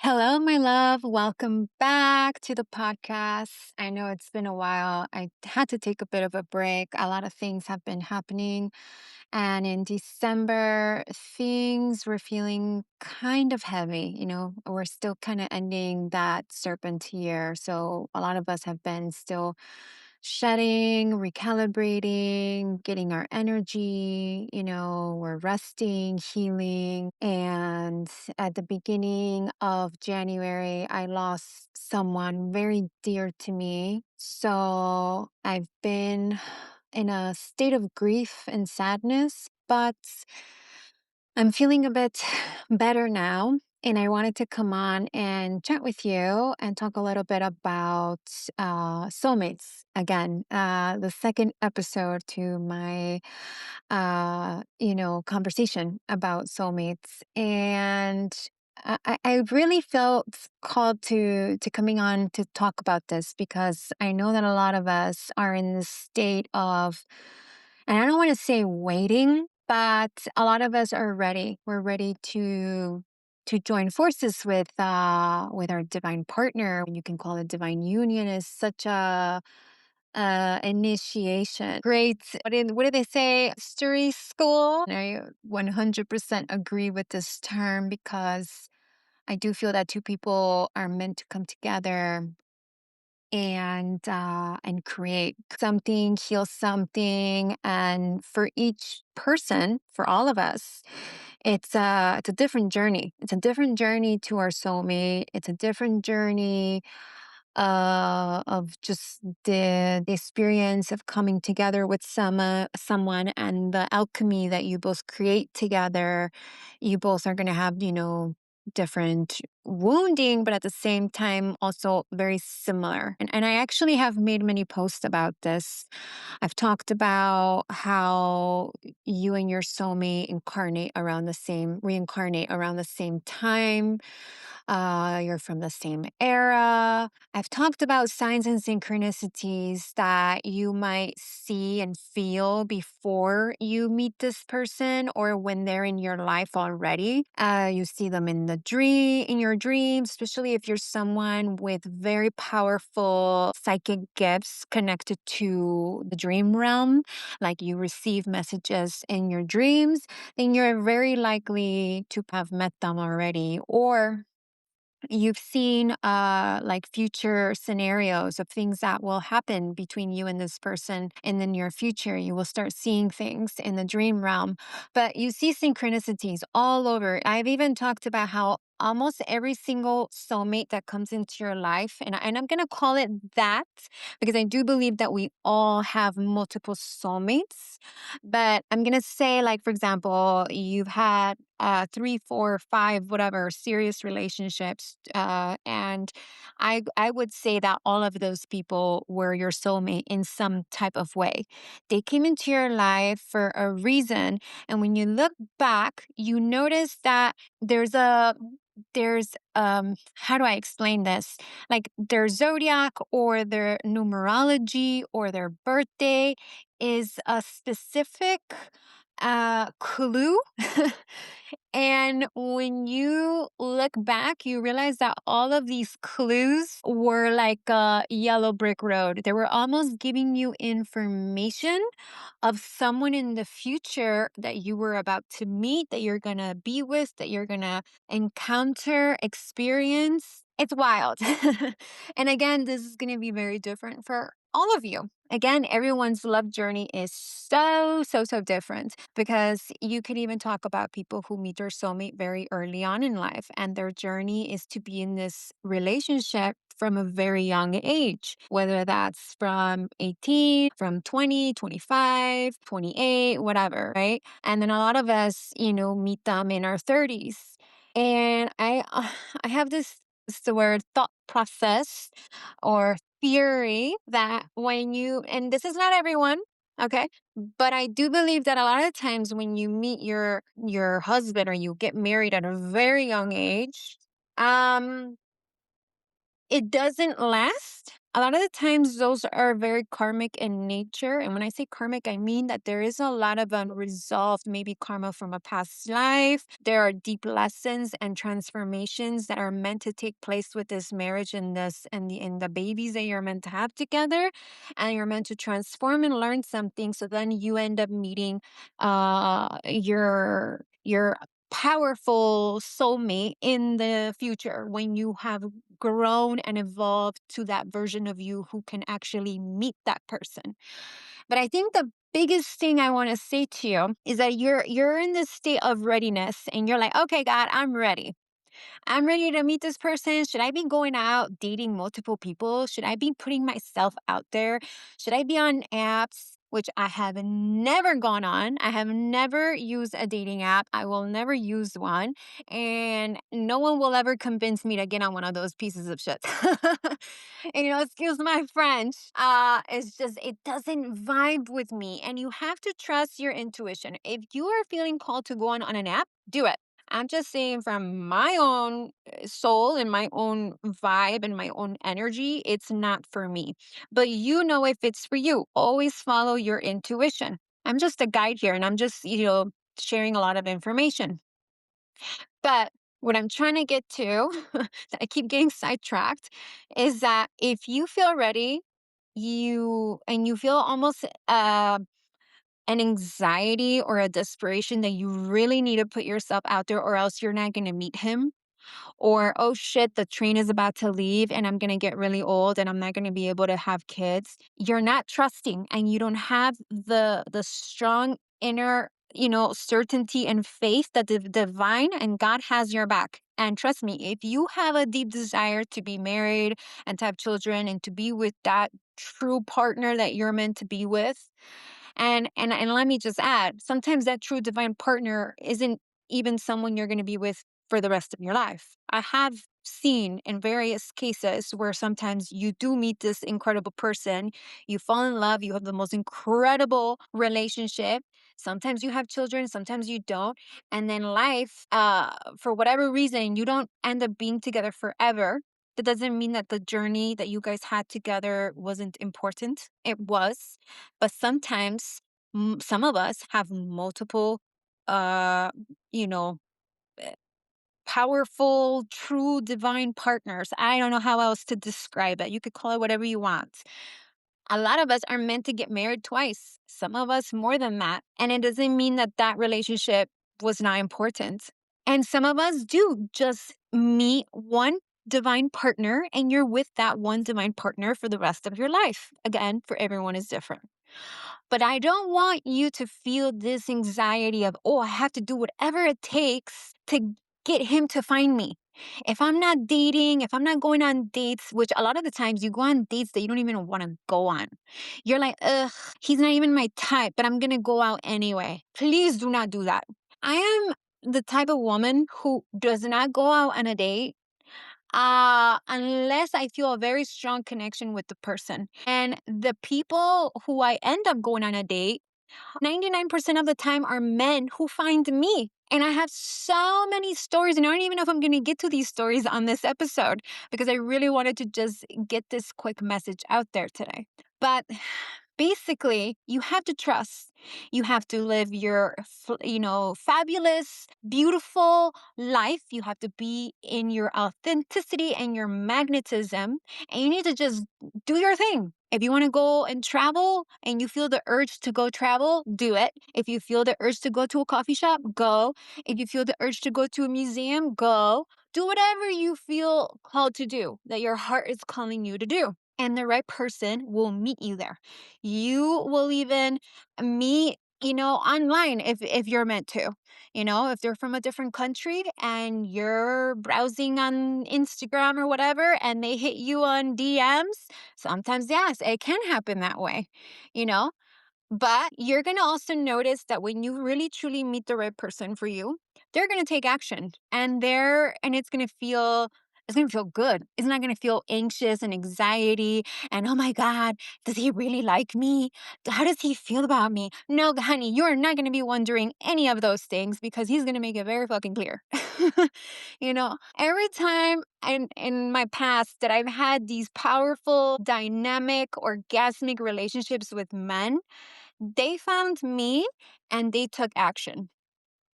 Hello, my love. Welcome back to the podcast. I know it's been a while. I had to take a bit of a break. A lot of things have been happening. And in December, things were feeling kind of heavy. We're still kind of ending that serpent year. So a lot of us have been still shedding, recalibrating, getting our energy, we're resting, healing. And at the beginning of January, I lost someone very dear to me. So I've been in a state of grief and sadness, but I'm feeling a bit better now. And I wanted to come on and chat with you and talk a little bit about soulmates again. The second episode to my, conversation about soulmates, and I really felt called to coming on to talk about this because I know that a lot of us are in this state of, and I don't want to say waiting, but a lot of us are ready. We're ready to join forces with our divine partner. You can call it divine union. Is such a initiation. Great. What do they say? History school. And I 100% agree with this term because I do feel that two people are meant to come together and create something, heal something. And for each person, for all of us, it's a different journey. It's a different journey to our soulmate. It's a different journey of just the experience of coming together with someone, and the alchemy that you both create together. You both are going to have, different wounding, but at the same time, also very similar. And I actually have made many posts about this. I've talked about how you and your soulmate reincarnate around the same time. You're from the same era. I've talked about signs and synchronicities that you might see and feel before you meet this person or when they're in your life already. You see them in your dreams, especially if you're someone with very powerful psychic gifts connected to the dream realm, like you receive messages in your dreams, then you're very likely to have met them already, or you've seen like future scenarios of things that will happen between you and this person in the near future. You will start seeing things in the dream realm, but you see synchronicities all over. I've even talked about how almost every single soulmate that comes into your life, and I'm going to call it that because I do believe that we all have multiple soulmates. But I'm going to say, like, for example, you've had three, four, five, whatever, serious relationships. And I would say that all of those people were your soulmate in some type of way. They came into your life for a reason. And when you look back, you notice that there's how do I explain this? Like their zodiac or their numerology or their birthday is a specific clue. And when you look back, you realize that all of these clues were like a yellow brick road. They were almost giving you information of someone in the future that you were about to meet, that you're going to be with, that you're going to encounter, experience. It's wild. And again, this is going to be very different for all of you. Again, everyone's love journey is so, so, so different because you could even talk about people who meet their soulmate very early on in life, and their journey is to be in this relationship from a very young age, whether that's from 18, from 20, 25, 28, whatever, right? And then a lot of us, meet them in our 30s. And I have this the word thought process or theory that when you, and this is not everyone, okay, but I do believe that a lot of times when you meet your husband or you get married at a very young age, um it doesn't last. A lot of the times, those are very karmic in nature. And when I say karmic, I mean that there is a lot of unresolved, maybe karma from a past life. There are deep lessons and transformations that are meant to take place with this marriage and the babies that you're meant to have together. And you're meant to transform and learn something. So then you end up meeting your powerful soulmate in the future when you have grown and evolved to that version of you who can actually meet that person. But I think the biggest thing I want to say to you is that you're in this state of readiness and you're like, okay, God, I'm ready. I'm ready to meet this person. Should I be going out dating multiple people? Should I be putting myself out there? Should I be on apps, which I have never gone on? I have never used a dating app. I will never use one. And no one will ever convince me to get on one of those pieces of shit. And excuse my French. It's just, it doesn't vibe with me. And you have to trust your intuition. If you are feeling called to go on an app, do it. I'm just saying from my own soul and my own vibe and my own energy, it's not for me. But you know if it's for you. Always follow your intuition. I'm just a guide here and I'm just, sharing a lot of information. But what I'm trying to get to, that I keep getting sidetracked, is that if you feel ready, you feel almost an anxiety or a desperation that you really need to put yourself out there or else you're not going to meet him, or oh shit, the train is about to leave and I'm going to get really old and I'm not going to be able to have kids. You're not trusting and you don't have the strong inner, certainty and faith that the divine and God has your back. And trust me, if you have a deep desire to be married and to have children and to be with that true partner that you're meant to be with, and let me just add, sometimes that true divine partner isn't even someone you're going to be with for the rest of your life. I have seen in various cases where sometimes you do meet this incredible person, you fall in love, you have the most incredible relationship. Sometimes you have children, sometimes you don't. And then life, for whatever reason, you don't end up being together forever. That doesn't mean that the journey that you guys had together wasn't important. It was. But sometimes some of us have multiple, uh, you know, eh, powerful, true divine partners. I don't know how else to describe it. You could call it whatever you want. A lot of us are meant to get married twice, some of us more than that. And it doesn't mean that that relationship was not important. And some of us do just meet one divine partner and you're with that one divine partner for the rest of your life. Again, for everyone is different. But I don't want you to feel this anxiety of, oh, I have to do whatever it takes to get him to find me. If I'm not dating, if I'm not going on dates, which a lot of the times you go on dates that you don't even want to go on, you're like, ugh, he's not even my type, but I'm going to go out anyway. Please do not do that. I am the type of woman who does not go out on a date unless I feel a very strong connection with the person. And the people who I end up going on a date, 99% of the time are men who find me. And I have so many stories, and I don't even know if I'm going to get to these stories on this episode because I really wanted to just get this quick message out there today. But basically, you have to trust. You have to live your, fabulous, beautiful life. You have to be in your authenticity and your magnetism. And you need to just do your thing. If you want to go and travel and you feel the urge to go travel, do it. If you feel the urge to go to a coffee shop, go. If you feel the urge to go to a museum, go. Do whatever you feel called to do, that your heart is calling you to do. And the right person will meet you there. You will even meet, online if you're meant to. If they're from a different country and you're browsing on Instagram or whatever and they hit you on DMs, sometimes yes, it can happen that way, you know? But you're going to also notice that when you really truly meet the right person for you, they're going to take action and it's going to feel It's gonna feel good. It's not gonna feel anxious and anxiety and, oh my God, does he really like me? How does he feel about me? No, honey, you're not gonna be wondering any of those things because he's gonna make it very fucking clear. Every time in my past that I've had these powerful, dynamic, orgasmic relationships with men, they found me and they took action.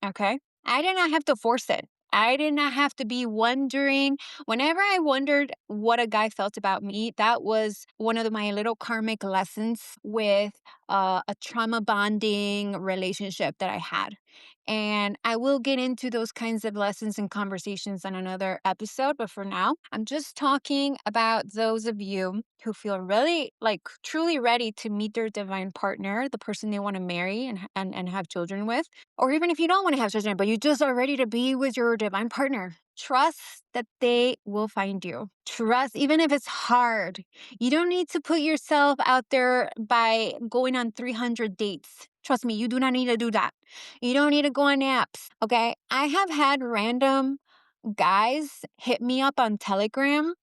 Okay. I did not have to force it. I did not have to be wondering. Whenever I wondered what a guy felt about me, that was one of my little karmic lessons with a trauma bonding relationship that I had. And I will get into those kinds of lessons and conversations on another episode. But for now, I'm just talking about those of you who feel really like truly ready to meet their divine partner, the person they want to marry and have children with. Or even if you don't want to have children, but you just are ready to be with your divine partner, trust that they will find you. Trust, even if it's hard. You don't need to put yourself out there by going on 300 dates. Trust me, you do not need to do that. You don't need to go on apps. Okay. I have had random guys hit me up on Telegram,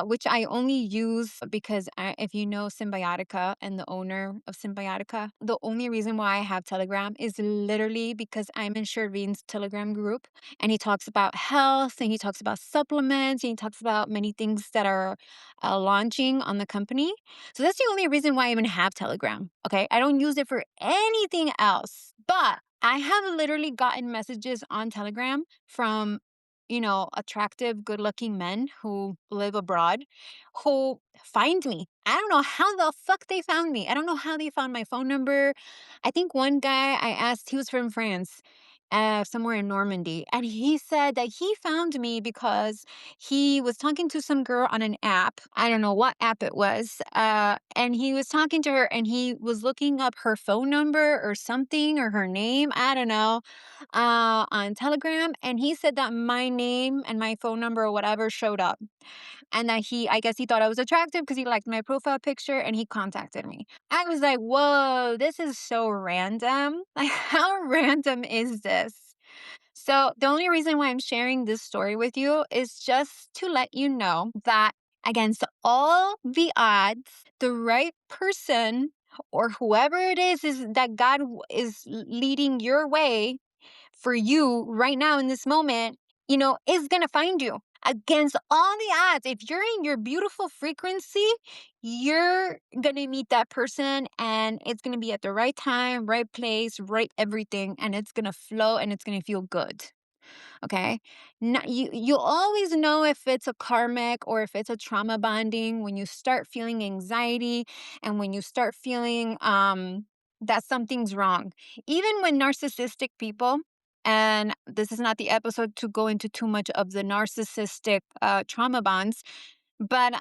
which I only use because if you know Symbiotica and the owner of Symbiotica, the only reason why I have Telegram is literally because I'm in Shervin's Telegram group and he talks about health and he talks about supplements and he talks about many things that are launching on the company. So that's the only reason why I even have Telegram. Okay. I don't use it for anything else, but I have literally gotten messages on Telegram from attractive, good looking men who live abroad who find me. I don't know how the fuck they found me. I don't know how they found my phone number. I think one guy I asked, he was from France, somewhere in Normandy. And he said that he found me because he was talking to some girl on an app. I don't know what app it was. And he was talking to her and he was looking up her phone number or something or her name. I don't know on Telegram, and he said that my name and my phone number or whatever showed up, and that I guess he thought I was attractive because he liked my profile picture and he contacted me. I was like, whoa, this is so random. Like, how random is this? So, the only reason why I'm sharing this story with you is just to let you know that against all the odds, the right person or whoever it is that God is leading your way for you right now in this moment, is going to find you against all the odds. If you're in your beautiful frequency, you're going to meet that person and it's going to be at the right time, right place, right everything. And it's going to flow and it's going to feel good. Okay. You always know if it's a karmic or if it's a trauma bonding when you start feeling anxiety and when you start feeling that something's wrong. Even when narcissistic people, and this is not the episode to go into too much of the narcissistic trauma bonds, but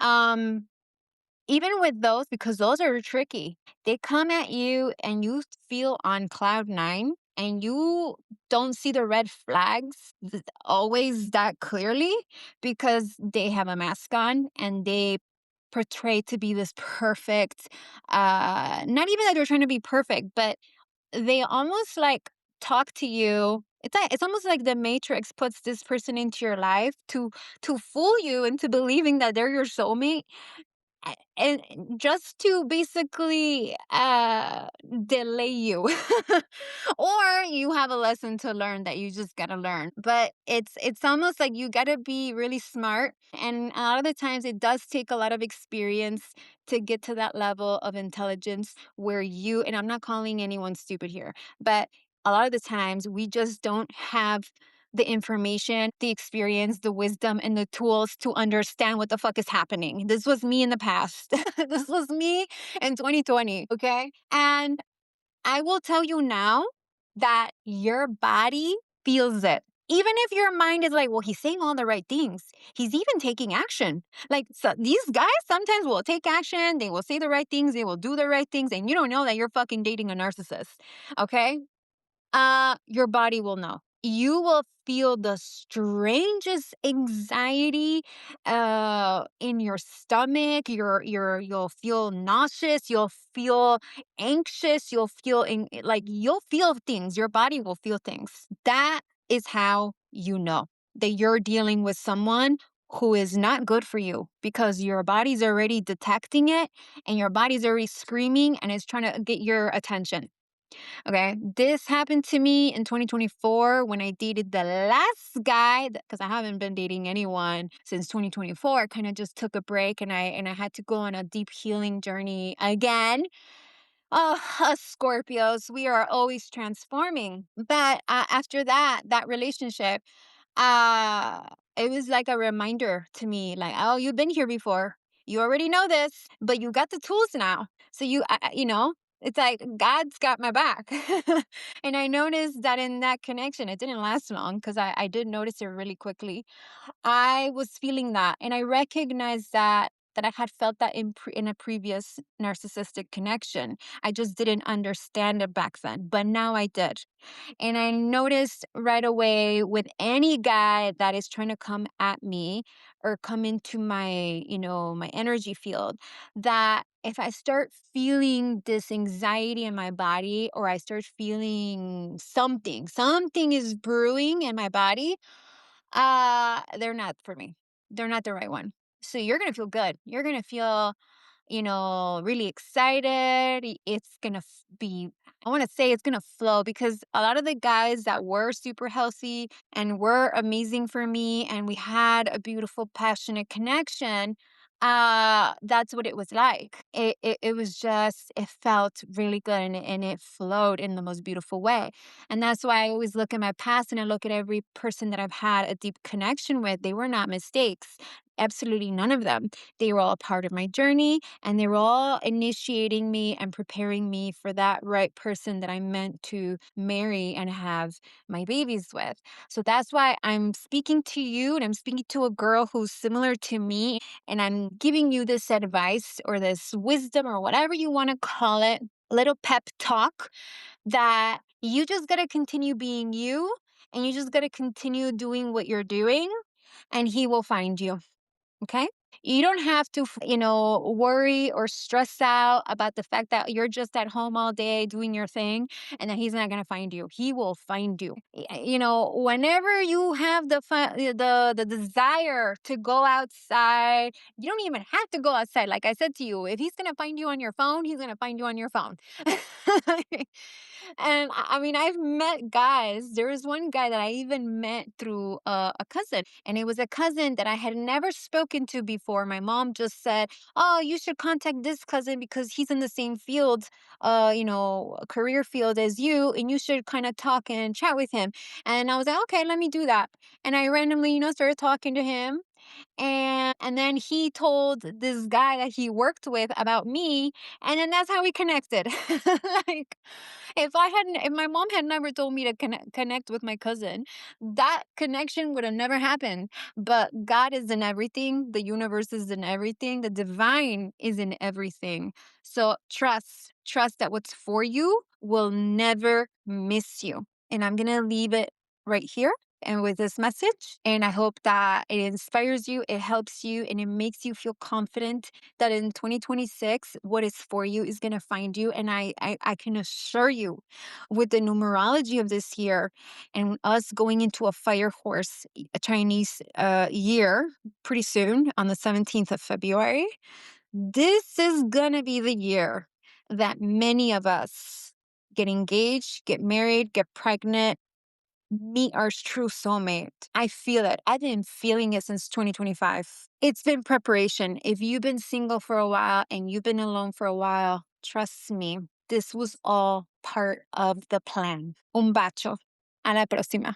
even with those, because those are tricky, they come at you and you feel on cloud nine and you don't see the red flags always that clearly because they have a mask on and they portray to be this perfect, not even that they're trying to be perfect, but they almost like talk to you. It's almost like the Matrix puts this person into your life to fool you into believing that they're your soulmate and just to basically delay you or you have a lesson to learn that you just got to learn, but it's almost like you got to be really smart, and a lot of the times it does take a lot of experience to get to that level of intelligence where and I'm not calling anyone stupid here, but a lot of the times we just don't have the information, the experience, the wisdom, and the tools to understand what the fuck is happening. This was me in the past. This was me in 2020. Okay. And I will tell you now that your body feels it. Even if your mind is like, well, he's saying all the right things, he's even taking action. Like, so these guys sometimes will take action, they will say the right things, they will do the right things, and you don't know that you're fucking dating a narcissist. Okay. Your body will know. You will feel the strangest anxiety in your stomach. You'll feel nauseous. You'll feel anxious. You'll feel things. Your body will feel things. That is how you know that you're dealing with someone who is not good for you because your body's already detecting it and your body's already screaming and it's trying to get your attention. Okay. This happened to me in 2024 when I dated the last guy because I haven't been dating anyone since 2024. I kind of just took a break and I had to go on a deep healing journey again. Oh, us Scorpios, we are always transforming. But after that relationship, uh, it was like a reminder to me, like, oh, you've been here before. You already know this, but you got the tools now. So it's like God's got my back. And I noticed that in that connection, it didn't last long because I did notice it really quickly. I was feeling that, and I recognized that I had felt that in a previous narcissistic connection. I just didn't understand it back then, but now I did. And I noticed right away with any guy that is trying to come at me or come into my energy field, that if I start feeling this anxiety in my body or I start feeling something is brewing in my body, they're not for me. They're not the right one. So you're going to feel good. You're going to feel really excited. It's going to be, I want to say it's going to flow because a lot of the guys that were super healthy and were amazing for me, and we had a beautiful, passionate connection. That's what it was like. It was just, it felt really good and it flowed in the most beautiful way. And that's why I always look at my past and I look at every person that I've had a deep connection with. They were not mistakes. Absolutely none of them. They were all a part of my journey and they were all initiating me and preparing me for that right person that I'm meant to marry and have my babies with. So that's why I'm speaking to you and I'm speaking to a girl who's similar to me. And I'm giving you this advice or this wisdom or whatever you want to call it, little pep talk that you just got to continue being you and you just got to continue doing what you're doing and he will find you. Okay. You don't have to, worry or stress out about the fact that you're just at home all day doing your thing and that he's not going to find you. He will find you. Whenever you have the desire to go outside, you don't even have to go outside. Like I said to you, if he's going to find you on your phone, he's going to find you on your phone. And I mean, I've met guys. There was one guy that I even met through a cousin, and it was a cousin that I had never spoken to before. My mom just said, "Oh, you should contact this cousin because he's in the same field, career field as you, and you should kind of talk and chat with him." And I was like, "Okay, let me do that." And I randomly, started talking to him, and then he told this guy that he worked with about me, and then that's how we connected. Like if my mom had never told me to connect with my cousin, that connection would have never happened. But God is in everything, the universe is in everything, the divine is in everything. So trust that what's for you will never miss you. And I'm going to leave it right here and with this message. And I hope that it inspires you, it helps you, and it makes you feel confident that in 2026, what is for you is going to find you. And I can assure you, with the numerology of this year and us going into a fire horse, a Chinese year pretty soon on the 17th of February, this is going to be the year that many of us get engaged, get married, get pregnant, meet our true soulmate. I feel it. I've been feeling it since 2025. It's been preparation. If you've been single for a while and you've been alone for a while, trust me, this was all part of the plan. Un bacio. A la próxima.